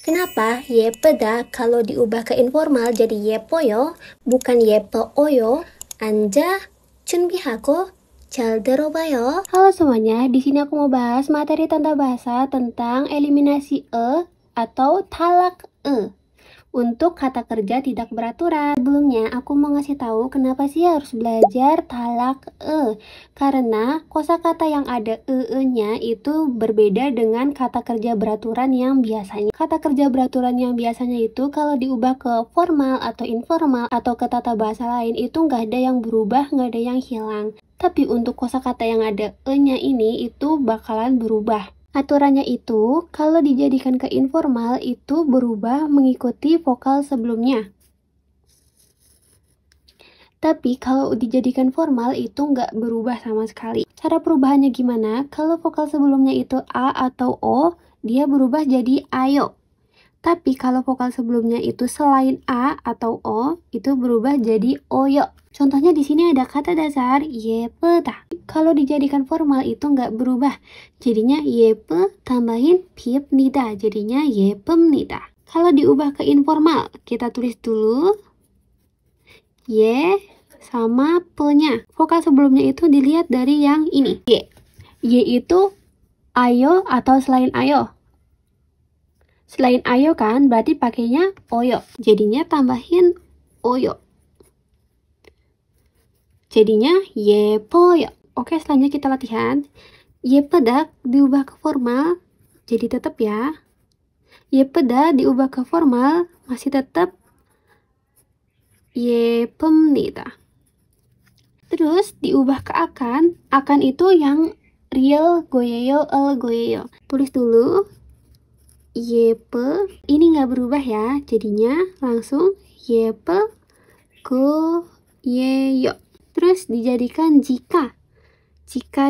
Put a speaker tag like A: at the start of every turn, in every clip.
A: Kenapa 예쁘다 kalau diubah ke informal jadi 예뻐요, bukan 예뻐요? Anja 준비하고 잘 들어봐요. Halo semuanya, di sini aku mau bahas materi tanda bahasa tentang eliminasi atau talak untuk kata kerja tidak beraturan. Sebelumnya aku mau ngasih tahu kenapa sih harus belajar talak karena kosakata yang ada nya itu berbeda dengan kata kerja beraturan yang biasanya. Kata kerja beraturan yang biasanya itu kalau diubah ke formal atau informal atau ke tata bahasa lain itu nggak ada yang berubah, nggak ada yang hilang. Tapi untuk kosakata yang ada nya ini itu bakalan berubah. Aturannya itu, kalau dijadikan ke informal itu berubah mengikuti vokal sebelumnya. Tapi kalau dijadikan formal itu nggak berubah sama sekali. Cara perubahannya gimana? Kalau vokal sebelumnya itu A atau O, dia berubah jadi ayo. Tapi kalau vokal sebelumnya itu selain A atau O, itu berubah jadi oyo. Contohnya di sini ada kata dasar 예쁘다. Kalau dijadikan formal itu nggak berubah. Jadinya 예쁘 tambahin 핍니다. Jadinya 예쁩니다. Kalau diubah ke informal, kita tulis dulu ye sama pe-nya. Vokal sebelumnya itu dilihat dari yang ini. Y. Y itu ayo atau selain ayo. Selain ayo kan, berarti pakainya oyo. Jadinya tambahin oyo. Jadinya 예뻐요. Oke, selanjutnya kita latihan. 예쁘다 diubah ke formal, jadi tetap ya. 예쁘다 diubah ke formal, masih tetap 예쁩니다. Terus diubah ke akan itu yang real goyeyo, goyeyo. Tulis dulu. 예쁘 ini nggak berubah ya, jadinya langsung 예쁘 goyeyo. Terus dijadikan jika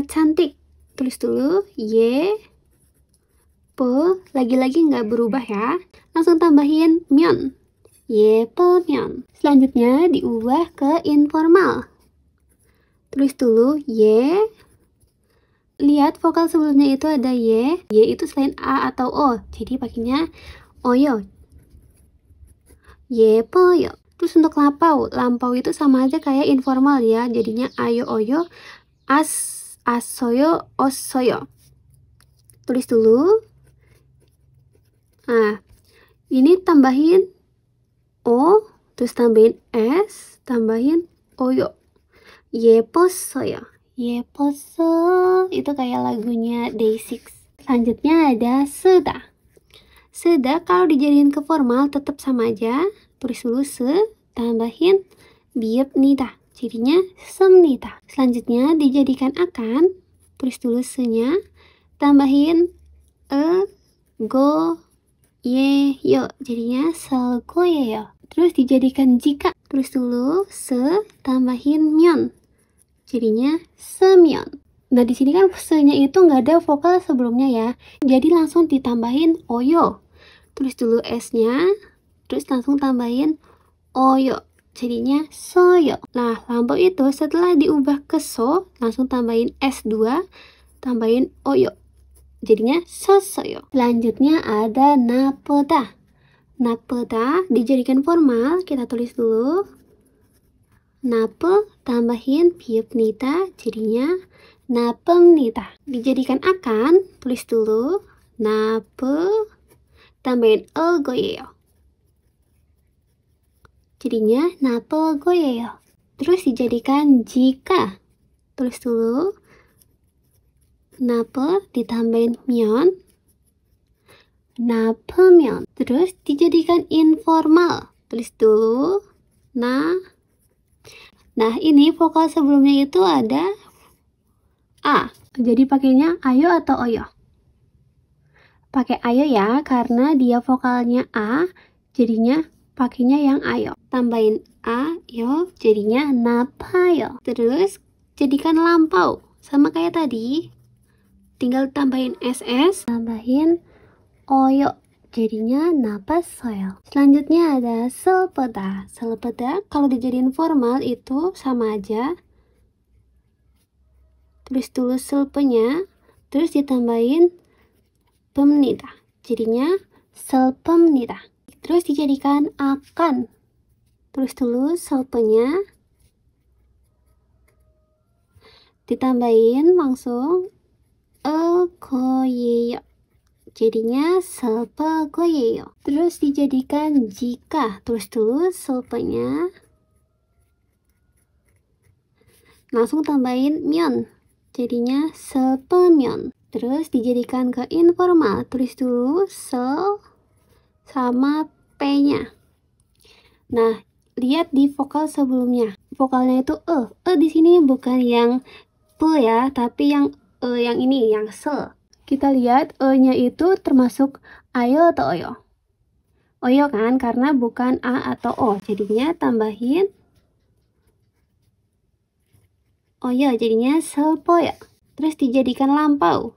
A: cantik, tulis dulu 예쁘, lagi-lagi nggak berubah ya, langsung tambahin 면 예쁘면. Selanjutnya diubah ke informal, tulis dulu lihat vokal sebelumnya itu ada y itu selain a atau o, jadi pakainya oyo. 예뻐요. Terus untuk lampau itu sama aja kayak informal ya, jadinya ayo oyo, asoyo, osoyo. Tulis dulu. Nah, ini tambahin o, terus tambahin s, tambahin oyo. 예뻤어요. 예뻤어. Itu kayak lagunya Day6. Selanjutnya ada 쓰다. 쓰다 kalau dijadiin ke formal tetap sama aja. Tulis dulu tambahin 비읍니다. Jadinya 씁니다. Selanjutnya dijadikan akan. Tulis dulu nya, tambahin go, yo. Jadinya 설거예요. Terus dijadikan jika. Tulis dulu tambahin 면. Jadinya semyon. Nah, di sini kan se-nya itu nggak ada vokal sebelumnya ya. Jadi langsung ditambahin oyo. Tulis dulu s-nya, terus langsung tambahin oyo. Jadinya soyo. Nah, lampau itu setelah diubah ke so, langsung tambahin s2, tambahin oyo. Jadinya sosoyo. Selanjutnya ada napada. Napada dijadikan formal, kita tulis dulu. Nape tambahin 비읍니다, jadinya 나쁩니다. Dijadikan akan, tulis dulu nape tambahin 거예요. Jadinya 나쁘고예요. Terus dijadikan jika, tulis dulu nape ditambahin 면, 나쁘면. Terus dijadikan informal, tulis dulu Nah, ini vokal sebelumnya itu ada A. Jadi pakainya ayo atau oyo? Pakai ayo ya, karena dia vokalnya A, jadinya pakainya yang ayo. Tambahin ayo, jadinya napayo. Terus jadikan lampau, sama kayak tadi. Tinggal tambahin ss, tambahin oyo. Jadinya napassoyo. Selanjutnya ada 슬프다. 슬프다 kalau dijadiin formal itu sama aja. Tulis dulu 슬프nya, terus ditambahin 봅니다. Jadinya 슬픕니다. Terus dijadikan akan. Terus dulu 슬프nya ditambahin langsung 거예요. Jadinya 슬퍼 거예요. Terus dijadikan jika. Terus dulu 슬퍼nya langsung tambahin 면. Jadinya 슬프면. Terus dijadikan ke informal. Tulis dulu sama P-nya. Nah, lihat di vokal sebelumnya. Vokalnya itu di sini bukan yang P ya, tapi yang yang ini, yang se. Kita lihat E-nya itu termasuk ayo atau oyo. Oyo kan, karena bukan A atau O. Jadinya tambahin oyo, jadinya 슬퍼요. Terus dijadikan lampau.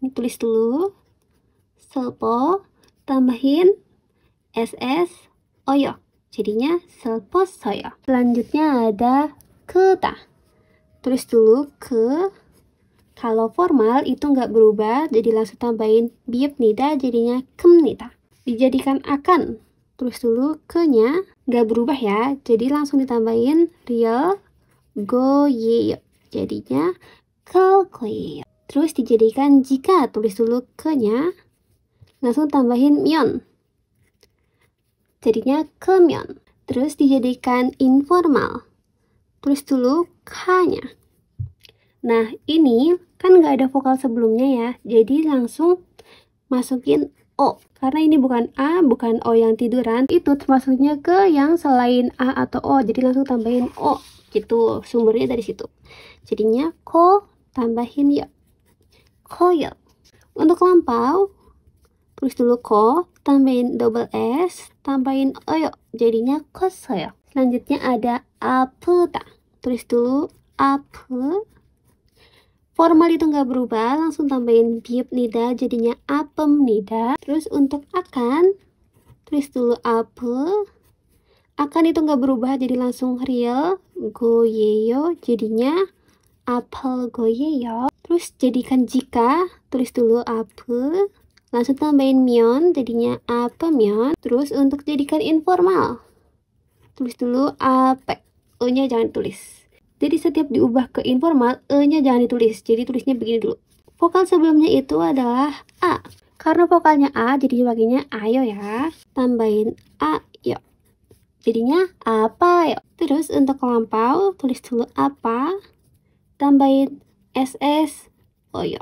A: Ini tulis dulu. 슬퍼, tambahin SS, oyo. Jadinya 슬펐어요. Selanjutnya ada keta. Tulis dulu ke. Kalau formal itu nggak berubah, jadi langsung tambahin biupnida, jadinya kemnida. Dijadikan akan. Tulis dulu ke-nya, nggak berubah ya, jadi langsung ditambahin real goyeyo. Jadinya koyeyo. Terus dijadikan jika. Tulis dulu ke-nya, langsung tambahin myon. Jadinya kemyon. Terus dijadikan informal. Tulis dulu ka-nya. Nah, ini kan nggak ada vokal sebelumnya ya, jadi langsung masukin O. Karena ini bukan A, bukan O yang tiduran, itu termasuknya ke yang selain A atau O, jadi langsung tambahin O. Gitu, sumbernya dari situ. Jadinya ko, tambahin yo. Koyo. Untuk lampau, tulis dulu ko, tambahin double S, tambahin oyo. Jadinya kosoyo. Selanjutnya ada aputa. Tulis dulu apu. Formal itu nggak berubah, langsung tambahin biupnida, jadinya apemnida. Terus untuk akan, tulis dulu ape. Akan itu nggak berubah, jadi langsung real goyeyo, jadinya apel goyeyo. Terus jadikan jika, tulis dulu ape. Langsung tambahin myon, jadinya apemyon. Terus untuk jadikan informal, tulis dulu ape. O-nya jangan tulis. Jadi setiap diubah ke informal, E-nya jangan ditulis. Jadi tulisnya begini dulu. Vokal sebelumnya itu adalah A. Karena vokalnya A, jadi pakainya ayo ya. Tambahin ayo. Jadinya apa yo. Terus untuk lampau, tulis dulu apa. Tambahin SS oyo.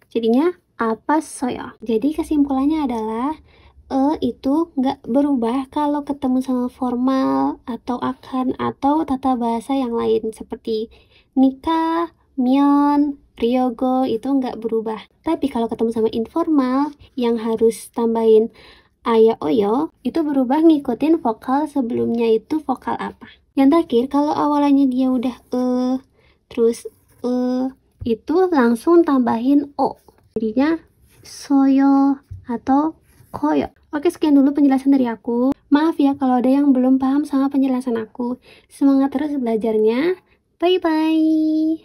A: Jadinya apa soyo. Jadi kesimpulannya adalah E itu nggak berubah kalau ketemu sama formal atau akan atau tata bahasa yang lain seperti nikah, myon, ryogo itu nggak berubah. Tapi kalau ketemu sama informal yang harus tambahin aya oyo itu berubah ngikutin vokal sebelumnya itu vokal apa. Yang terakhir kalau awalnya dia udah terus itu langsung tambahin o. Jadinya soyo atau koyo. Oke, sekian dulu penjelasan dari aku. Maaf ya kalau ada yang belum paham sama penjelasan aku. Semangat terus belajarnya. Bye-bye.